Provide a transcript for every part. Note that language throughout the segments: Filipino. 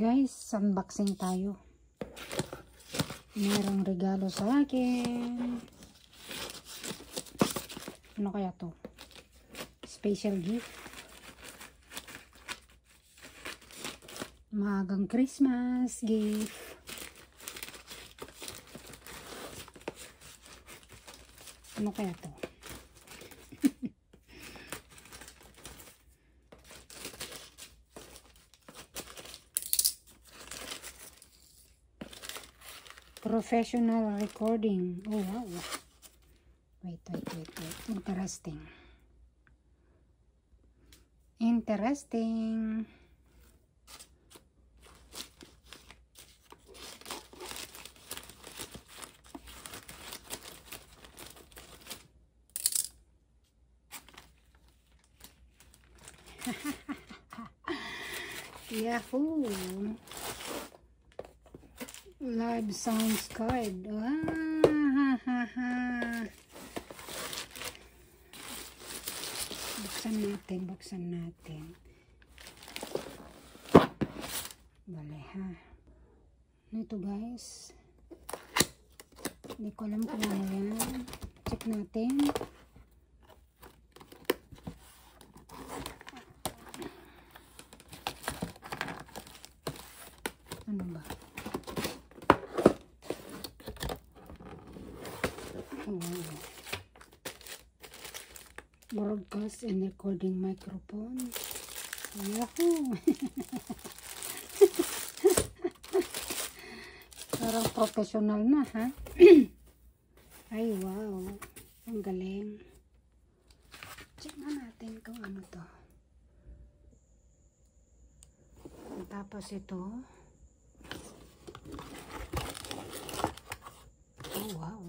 Guys, unboxing tayo. Merong regalo sa akin. Ano kaya to? Special gift. Maagang Christmas gift. Ano kaya to? Professional recording. Oh wow. Wait. Interesting. Yahoo! Live sounds card. Buksan natin. Bale ha. Ano ito guys? Hindi ko alam kung ano yan. Check natin. Ano ba? Broadcast and recording microphone. Yahoo! Parang professional na ha. Ay wow, ang galing. Check na natin kung ano to. Tapos ito. Oh wow.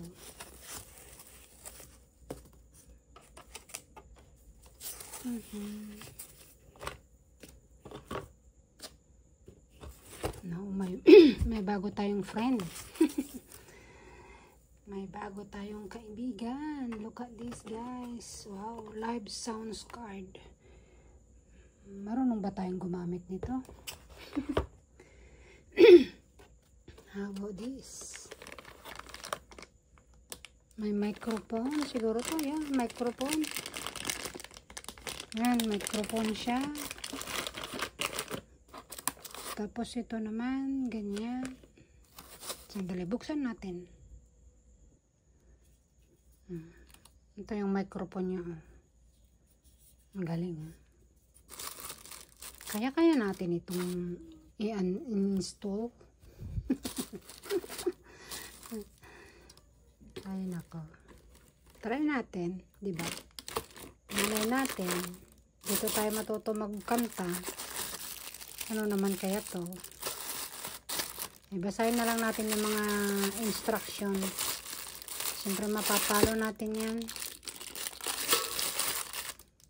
No, may bago tayong friend. May bago tayong kaibigan. Look at this guys. Wow, live sounds card. Marunong ba tayong gumamit nito? How about this? May microphone. Siguro to, yeah, microphone. Yan, microphone siya. Tapos ito naman, ganyan. Sandali, buksan natin. Ito yung microphone niya. Ang galing. Kaya natin itong i-install. Ay nako. Try natin, di ba? Malay natin, dito tayo matuto magkanta. Ano naman kaya to? Basahin na lang natin yung mga instruction. Siyempre mapapalo natin yan.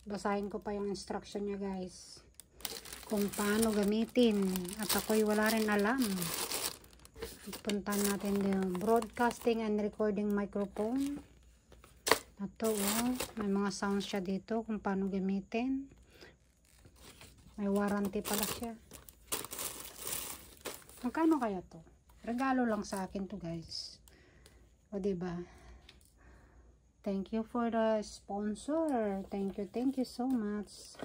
Basahin ko pa yung instruction niya guys. Kung paano gamitin. At ako'y wala rin alam. Puntahan natin yung broadcasting and recording microphone. Ito may mga sounds siya dito kung paano gamitin. May warranty pala siya. Magkano kaya to? Regalo lang sa akin to guys. O diba? Thank you for the sponsor. Thank you so much.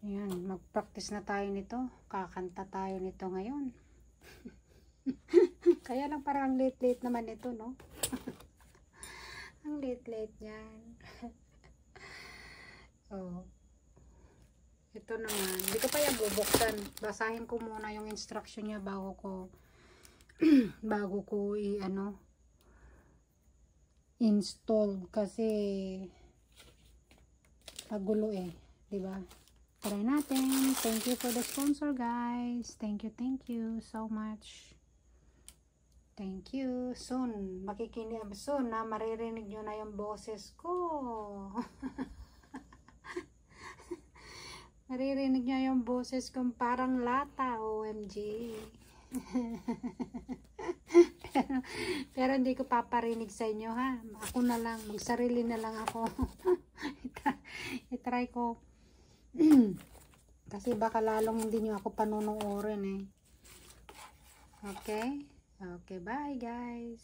Ayan, mag-practice na tayo nito. Kakanta tayo nito ngayon. Kaya lang parang late naman ito, no? Ang late yan. Oh. Ito naman, hindi ko pa yan bubuksan. Basahin ko muna yung instruction niya bago ko install kasi pagulo di ba? Try natin. Thank you for the sponsor guys. Thank you so much. Thank you. Soon, soon na maririnig nyo na yung boses ko. Maririnig nyo yung boses kong parang lata. OMG. pero hindi ko paparinig sa inyo ha. Ako na lang. Magsarili na lang ako. I-try ko. Kasi baka lalong hindi nyo ako panunuorin eh. Okay? Okay, bye guys.